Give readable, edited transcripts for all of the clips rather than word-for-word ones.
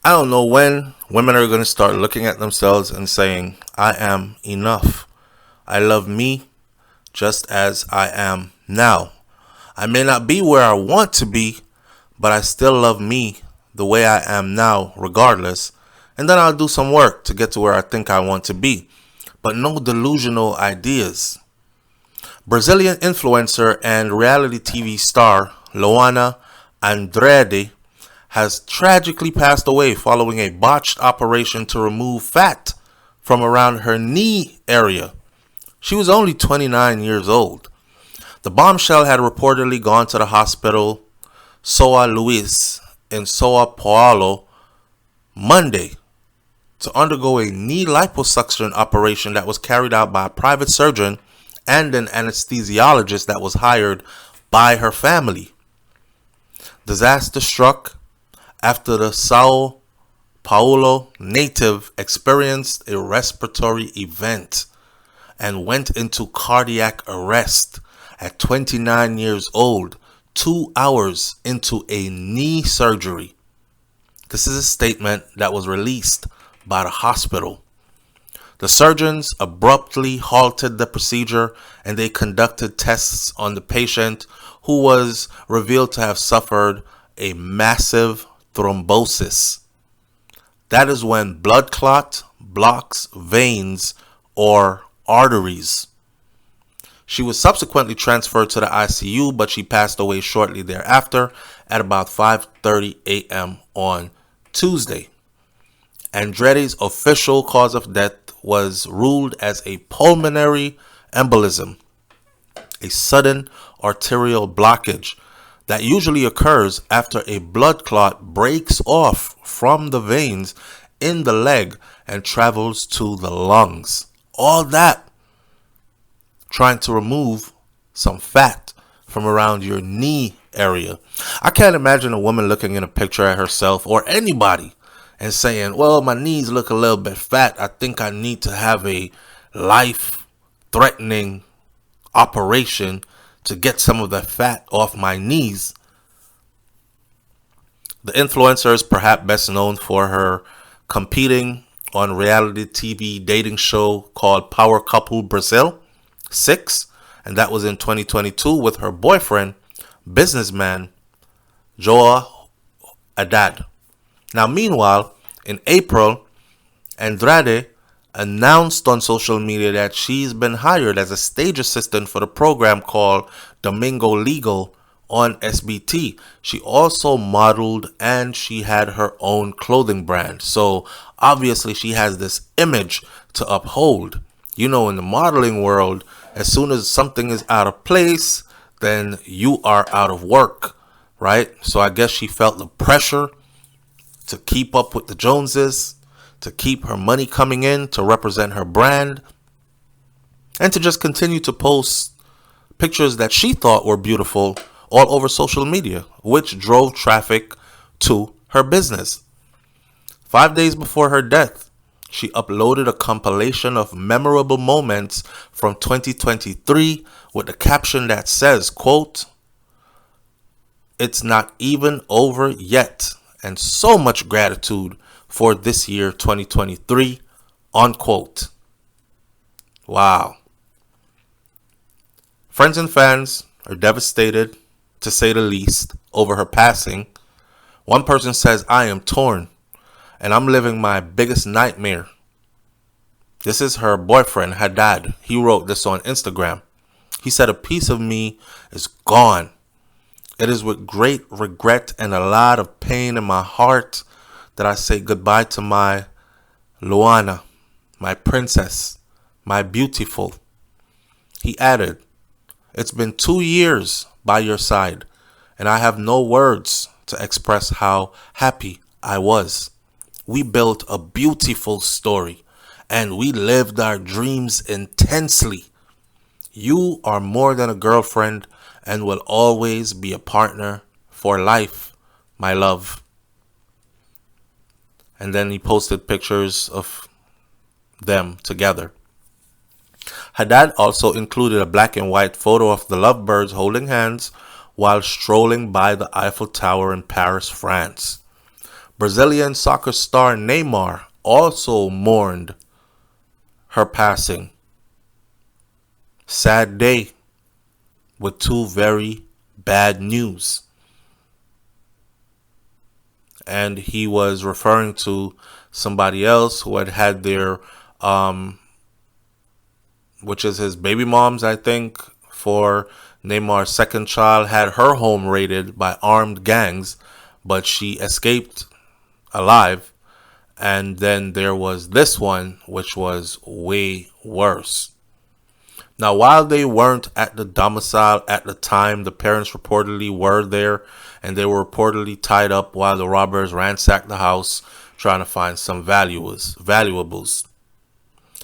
I don't know when women are going to start looking at themselves and saying, I am enough. I love me just as I am now. I may not be where I want to be, but I still love me the way I am now, regardless. And then I'll do some work to get to where I think I want to be. But no delusional ideas. Brazilian influencer and reality TV star Luana Andrade has tragically passed away following a botched operation to remove fat from around her knee area. She was only 29 years old. The bombshell had reportedly gone to the hospital Soa Luis in Sao Paulo Monday to undergo a knee liposuction operation that was carried out by a private surgeon and an anesthesiologist that was hired by her family. Disaster struck after the Sao Paulo native experienced a respiratory event and went into cardiac arrest at 29 years old, 2 hours into a knee surgery. This is a statement that was released by the hospital. The surgeons abruptly halted the procedure and they conducted tests on the patient, who was revealed to have suffered a massive thrombosis. That is when blood clot blocks veins or arteries. She was subsequently transferred to the ICU, but she passed away shortly thereafter at about 5:30 a.m. on Tuesday. Andrade's official cause of death was ruled as a pulmonary embolism, a sudden arterial blockage that usually occurs after a blood clot breaks off from the veins in the leg and travels to the lungs. All that trying to remove some fat from around your knee area. I can't imagine a woman looking in a picture at herself or anybody and saying, well, my knees look a little bit fat. I think I need to have a life-threatening operation to get some of the fat off my knees. The influencer is perhaps best known for her competing on reality TV dating show called Power Couple Brazil 6, and that was in 2022 with her boyfriend, businessman Joa Haddad. Now, meanwhile, in April, Andrade announced on social media that she's been hired as a stage assistant for the program called Domingo Legal on SBT. She also modeled and she had her own clothing brand. So obviously she has this image to uphold. You know, in the modeling world, as soon as something is out of place, then you are out of work, right? So I guess she felt the pressure to keep up with the Joneses, to keep her money coming in, to represent her brand, and to just continue to post pictures that she thought were beautiful all over social media, which drove traffic to her business. 5 days before her death, she uploaded a compilation of memorable moments from 2023 with a caption that says, quote, "It's not even over yet, and so much gratitude for this year 2023, unquote." Wow. Friends and fans are devastated, to say the least, over her passing. One person says, "I am torn, and I'm living my biggest nightmare." This is her boyfriend, Haddad. He wrote this on Instagram. He said, "A piece of me is gone. It is with great regret and a lot of pain in my heart that I say goodbye to my Luana, my princess, my beautiful." He added, "It's been 2 years by your side, and I have no words to express how happy I was. We built a beautiful story, and we lived our dreams intensely. You are more than a girlfriend and will always be a partner for life, my love." And then he posted pictures of them together. Haddad also included a black and white photo of the lovebirds holding hands while strolling by the Eiffel Tower in Paris, France. Brazilian soccer star Neymar also mourned her passing. Sad day with two very bad news. And he was referring to somebody else who had their, which is his baby mom's, I think, for Neymar's second child, had her home raided by armed gangs, but she escaped alive. And then there was this one, which was way worse. Now, while they weren't at the domicile at the time, the parents reportedly were there, and they were reportedly tied up while the robbers ransacked the house trying to find some valuables.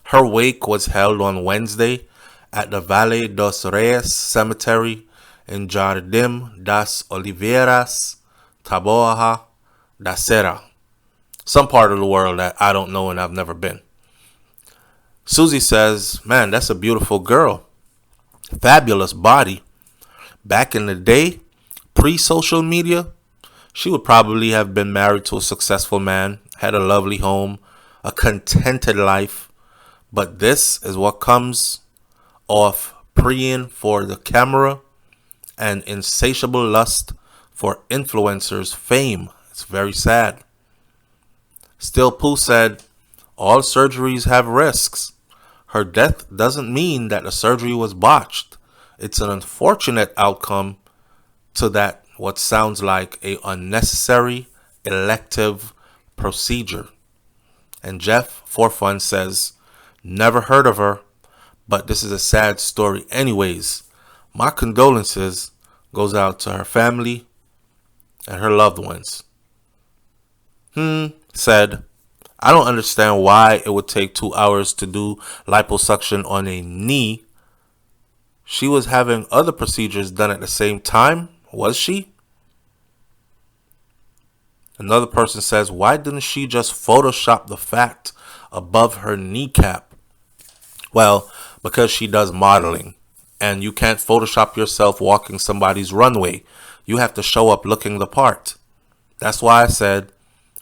Her wake was held on Wednesday at the Valle dos Reis Cemetery in Jardim das Oliveiras, Taboada da Serra, some part of the world that I don't know and I've never been. Susie says, man, that's a beautiful girl. Fabulous body. Back in the day, pre-social media, she would probably have been married to a successful man, had a lovely home, a contented life. But this is what comes off preying for the camera and insatiable lust for influencers' fame. It's very sad. Still, Pooh said, all surgeries have risks. Her death doesn't mean that the surgery was botched. It's an unfortunate outcome to that what sounds like a unnecessary elective procedure. And Jeff, for fun, says, never heard of her, but this is a sad story anyways. My condolences goes out to her family and her loved ones. Said, I don't understand why it would take 2 hours to do liposuction on a knee. She was having other procedures done at the same time, was she? Another person says, why didn't she just Photoshop the fat above her kneecap? Well, because she does modeling, and you can't Photoshop yourself walking somebody's runway. You have to show up looking the part. That's why I said,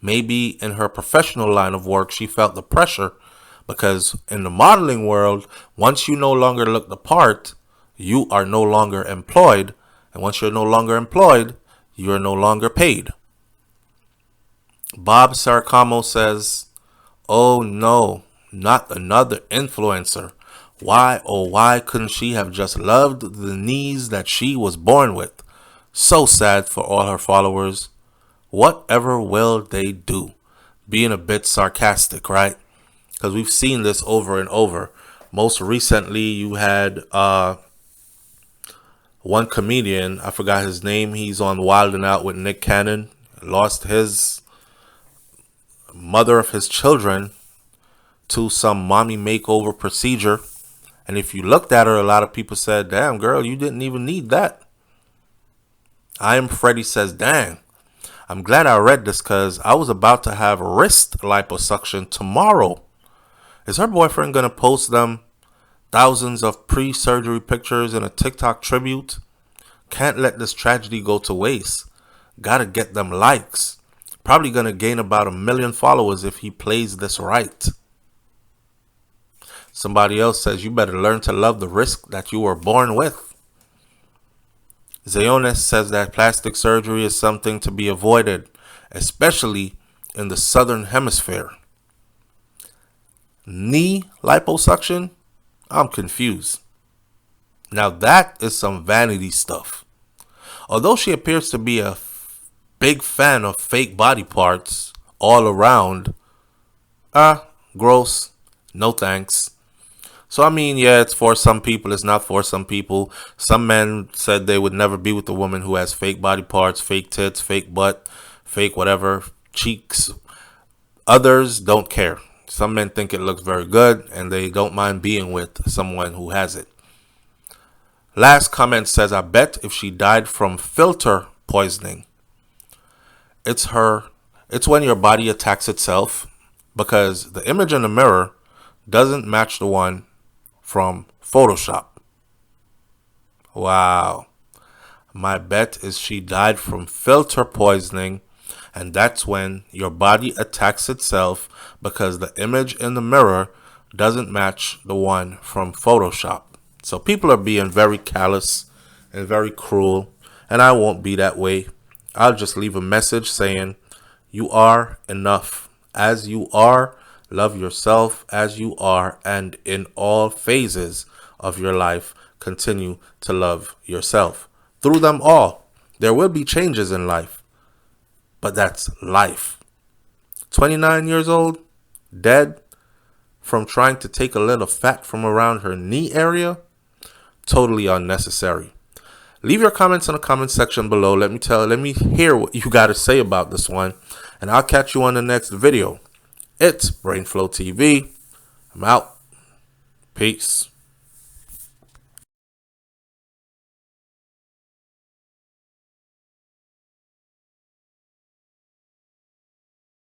maybe in her professional line of work, she felt the pressure, because in the modeling world, once you no longer look the part, you are no longer employed. And once you're no longer employed, you're no longer paid. Bob Saracamo says, oh no, not another influencer. Why, oh why couldn't she have just loved the knees that she was born with? So sad for all her followers. Whatever will they do? Being a bit sarcastic, right? Because we've seen this over and over. Most recently, you had one comedian, I forgot his name. He's on Wild 'N Out with Nick Cannon. Lost his mother of his children to some mommy makeover procedure. And if you looked at her, a lot of people said, damn, girl, you didn't even need that. I Am Freddy says, dang. I'm glad I read this because I was about to have wrist liposuction tomorrow. Is her boyfriend going to post them thousands of pre-surgery pictures in a TikTok tribute? Can't let this tragedy go to waste. Gotta get them likes. Probably going to gain about 1 million followers if he plays this right. Somebody else says you better learn to love the risk that you were born with. Zayonis says that plastic surgery is something to be avoided, especially in the southern hemisphere. Knee liposuction? I'm confused. Now that is some vanity stuff. Although she appears to be a big fan of fake body parts all around, gross, no thanks. So, I mean, yeah, it's for some people. It's not for some people. Some men said they would never be with a woman who has fake body parts, fake tits, fake butt, fake whatever, cheeks. Others don't care. Some men think it looks very good, and they don't mind being with someone who has it. Last comment says, I bet if she died from filter poisoning, it's when your body attacks itself, because the image in the mirror doesn't match the one from Photoshop. Wow. My bet is she died from filter poisoning, And that's when your body attacks itself because the image in the mirror doesn't match the one from Photoshop. So people are being very callous and very cruel, and I won't be that way. I'll just leave a message saying, you are enough as you are. Love yourself as you are, and in all phases of your life, continue to love yourself. Through them all, there will be changes in life, but that's life. 29 years old, dead from trying to take a little fat from around her knee area, totally unnecessary. Leave your comments in the comment section below. Let me hear what you got to say about this one, and I'll catch you on the next video. It's BrainFLoTv. I'm out. Peace.